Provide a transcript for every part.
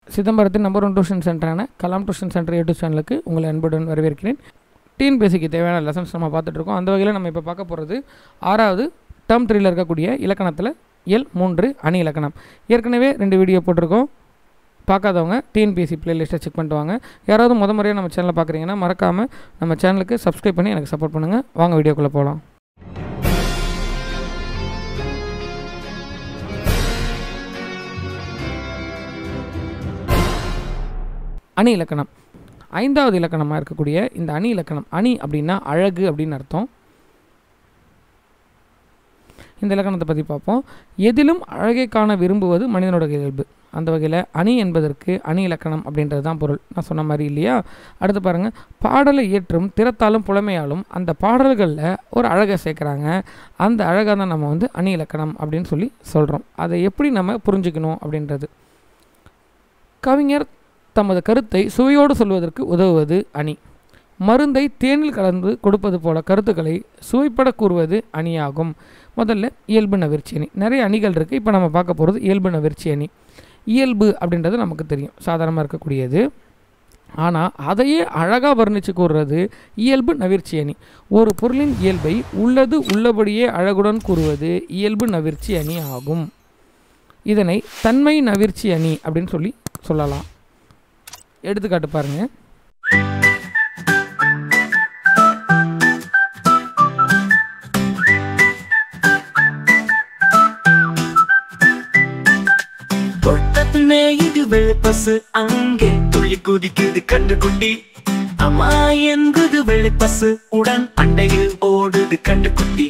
சிதம்பரத்தின் number 1 tuition சென்டரான Kalam tuition centre YouTube சேனலுக்கு உங்களை அன்புடன் வரவேற்கிறேன். டிஎன்பிஎஸ்சிக்கு தேவையான லெசன்ஸ் நம்ம பார்த்துட்ருக்கோம். அந்த வகையில் நம்ம இப்போ பார்க்க போகிறது 6வது டேர்ம் 3ல் இருக்கக்கூடிய இலக்கணத்தில் இயல் 3 அணி இலக்கணம். ஏற்கனவே 2 வீடியோ போட்டிருக்கோம். பார்க்காதவங்க டிஎன்பிஎஸ்சி பிளேலிஸ்ட்டை செக் பண்ணிட்டு வாங்க. யாராவது முறையாக நம்ம சேனலை பார்க்குறீங்கன்னா மறக்காமல் நம்ம சேனலுக்கு சப்ஸ்கிரைப் பண்ணி எனக்கு சப்போர்ட் பண்ணுங்கள். வாங்க வீடியோக்குள்ளே போகலாம். அணி இலக்கணம் 5வது இலக்கணமாக இருக்கக்கூடிய இந்த அணி இலக்கணம். அணி அப்படின்னா அழகு அப்படின்னு அர்த்தம். இந்த இலக்கணத்தை பற்றி பார்ப்போம். எதிலும் அழகை காண விரும்புவது மனிதனோட இயல்பு. அந்த வகையில் அணி என்பதற்கு அணி இலக்கணம் அப்படின்றது தான் பொருள். நான் சொன்ன மாதிரி இல்லையா? அடுத்து பாருங்கள், பாடலை இயற்றும் திறத்தாலும் புலமையாலும் அந்த பாடல்களில் ஒரு அழகை சேர்க்குறாங்க. அந்த அழகாக தான் நம்ம அணி இலக்கணம் அப்படின்னு சொல்லி சொல்கிறோம். அதை எப்படி நம்ம புரிஞ்சுக்கணும் அப்படின்றது. கவிஞர் தமது கருத்தை சுவையோடு சொல்வதற்கு உதவுவது அணி. மருந்தை தேனில் கலந்து கொடுப்பது போல கருத்துக்களை சுவைப்பட கூறுவது அணியாகும். முதல்ல இயல்பு நவிர்ச்சி அணி. நிறைய அணிகள் இருக்குது. இப்போ நம்ம பார்க்க போகிறது இயல்பு நவிர்ச்சி அணி. இயல்பு அப்படின்றது நமக்கு தெரியும், சாதாரணமாக இருக்கக்கூடியது. ஆனால் அதையே அழகாக வர்ணித்து கூறுறது இயல்பு நவிர்ச்சி அணி. ஒரு பொருளின் இயல்பை உள்ளது உள்ளபடியே அழகுடன் கூறுவது இயல்பு நவிர்ச்சி அணி ஆகும். இதனை தன்மை நவிர்ச்சி அணி அப்படின்னு சொல்லலாம். எடுத்துக்காட்டு பாருங்கள். இது வெள்ளைப்பசு அங்கே துள்ளி குதிக்குது கண்டுகுட்டி. அம்மா என்பது வெள்ளைப்பசு உடன் அண்டையில் ஓடுது கண்டுகுட்டி.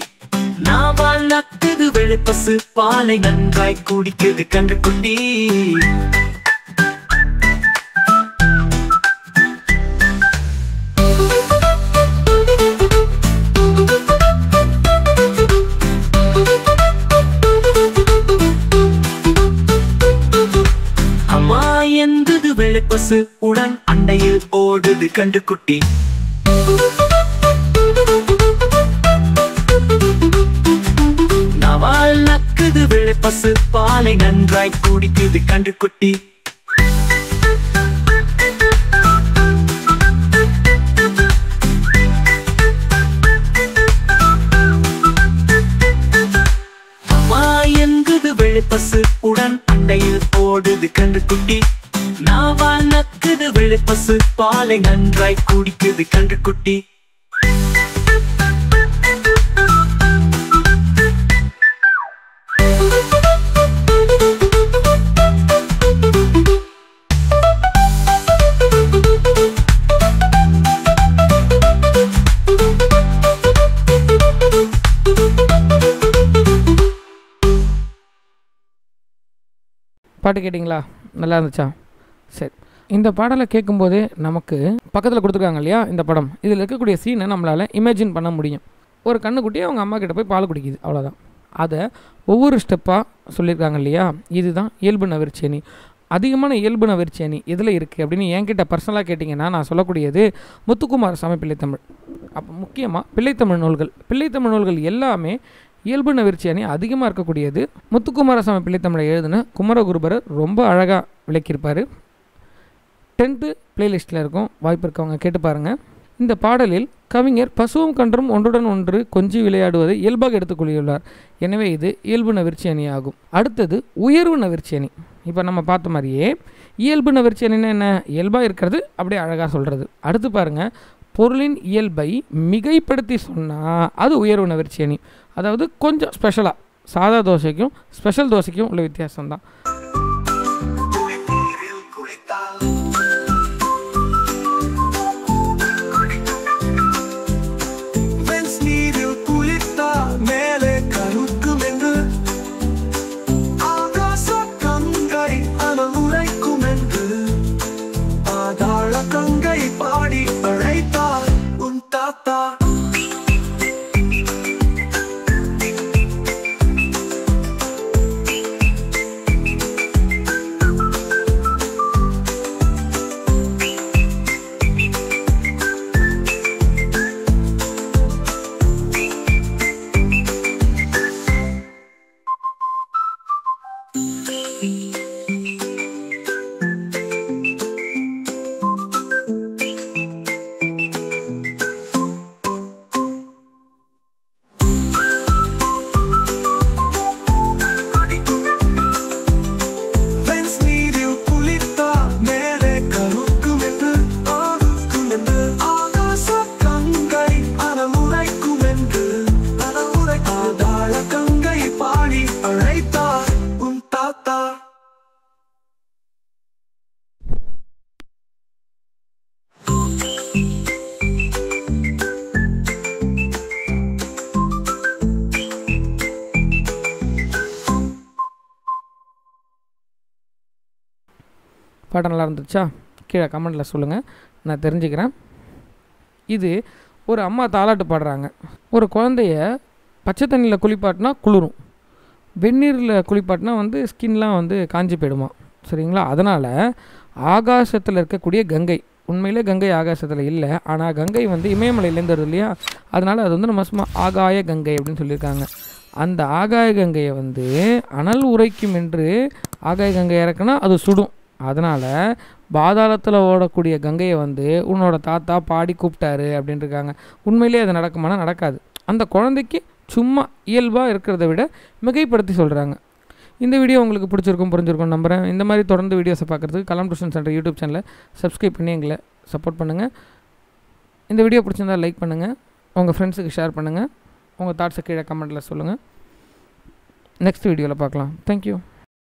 நாவால் நக்குது வெள்ளைப்பசு பாலை நன்றாய் குடிக்குது கண்டுகுட்டி. வெள்ளைப்பசு உடன் அண்டையில் ஓடுது கண்டுகுட்டி. நாவால் நக்குது வெள்ளைப்பசு பாலை நன்றாய் குடிக்குது கண்டுகுட்டி. அம்மா என்பது வெள்ளைப்பசு உடன் அண்டையில் ஓடுது கண்டுகுட்டி. நாவால் நக்குது வெள்ளைப்பசு பாலை நன்றாய் குடிக்குது கண்டுகுட்டி. பாட்டு கேட்டிங்களா? நல்லா இருந்துச்சா? சரி, இந்த பாடலை கேட்கும்போதே நமக்கு பக்கத்தில் கொடுத்துருக்காங்க இல்லையா இந்த படம், இதில் இருக்கக்கூடிய சீனை நம்மளால் இமேஜின் பண்ண முடியும். ஒரு கண்ணுக்குட்டி அவங்க அம்மா கிட்ட போய் பால் குடிக்குது, அவ்வளோதான். அதை ஒவ்வொரு ஸ்டெப்பாக சொல்லியிருக்காங்க இல்லையா? இதுதான் இயல்பு நவிர்ச்சி அணி. அதிகமான இயல்பு நவிர்ச்சி அணி எதில் இருக்குது அப்படின்னு என்கிட்ட பர்சனலாக கேட்டிங்கன்னா நான் சொல்லக்கூடியது முத்துக்குமாரசாமி பிள்ளைத்தமிழ். அப்போ முக்கியமாக பிள்ளைத்தமிழ் நூல்கள் எல்லாமே இயல்பு நவிர்ச்சி அணி அதிகமாக இருக்கக்கூடியது. முத்துக்குமாரசாமி பிள்ளைத்தமிழை எழுதுன குமரகுருபரர் ரொம்ப அழகாக விளக்கியிருப்பார். 10th பிளேலிஸ்ட்டில் இருக்கும், வாய்ப்பு இருக்கவங்க கேட்டு பாருங்கள். இந்த பாடலில் கவிஞர் பசுவும் கன்றும் ஒன்றுடன் ஒன்று கொஞ்சி விளையாடுவதை இயல்பாக எடுத்துக்கொள்ளுள்ளார். எனவே இது இயல்பு நவிர்ச்சி அணி ஆகும். அடுத்தது உயர்வு நவிர்ச்சி அணி. இப்போ நம்ம பார்த்த மாதிரியே இயல்பு நவிர்ச்சி அணின்னா என்ன? இயல்பாக இருக்கிறது அப்படியே அழகாக சொல்கிறது. அடுத்து பாருங்கள், பொருளின் இயல்பை மிகைப்படுத்தி சொன்னால் அது உயர்வு நவிர்ச்சி அணி. அதாவது கொஞ்சம் ஸ்பெஷலாக, சாதா தோசைக்கும் ஸ்பெஷல் தோசைக்கும் உள்ள வித்தியாசம்தான். பாடி அழைத்தார் உன் தாத்தா. பாடம் நல்லா இருந்துச்சா? கீழே கமெண்ட்டில் சொல்லுங்கள், நான் தெரிஞ்சுக்கிறேன். இது ஒரு அம்மா தாலாட்டு பாடுறாங்க. ஒரு குழந்தைய பச்சை தண்ணியில் குளிப்பாட்டினா குளிரும், வெந்நீரில் குளிப்பாட்டினா ஸ்கின்லாம் காஞ்சி போயிடுமா. சரிங்களா? அதனால் ஆகாசத்தில் இருக்கக்கூடிய கங்கை, உண்மையிலே கங்கை ஆகாசத்தில் இல்லை, ஆனால் கங்கை இமயமலையிலேருந்து வருது இல்லையா, அதனால் அது நம்ம சும்மா ஆகாய கங்கை அப்படின்னு சொல்லியிருக்காங்க. அந்த ஆகாய கங்கையை அனல் உரைக்கும் என்று ஆகாய கங்கை இறக்குனா அது சுடும். அதனால் பாதாளத்தில் ஓடக்கூடிய கங்கையை உன்னோட தாத்தா பாடி கூப்பிட்டாரு அப்படின்னு இருக்காங்க. உண்மையிலே அது நடக்குமானா நடக்காது. அந்த குழந்தைக்கு சும்மா இயல்பாக இருக்கிறத விட மிகைப்படுத்தி சொல்கிறாங்க. இந்த வீடியோ உங்களுக்கு பிடிச்சிருக்கும், புரிஞ்சிருக்கும் நம்புகிறேன். இந்த மாதிரி தொடர்ந்து வீடியோஸை பார்க்குறதுக்கு கலாம் டியூஷன் சென்டர் யூடியூப் சேனலை சப்ஸ்கிரைப் பண்ணி எங்களை சப்போர்ட் பண்ணுங்கள். இந்த வீடியோ பிடிச்சிருந்தால் லைக் பண்ணுங்கள், உங்கள் ஃப்ரெண்ட்ஸுக்கு ஷேர் பண்ணுங்கள், உங்கள் தாட்ஸை கீழே கமெண்ட்டில் சொல்லுங்கள். நெக்ஸ்ட் வீடியோவில் பார்க்கலாம். தேங்க்யூ.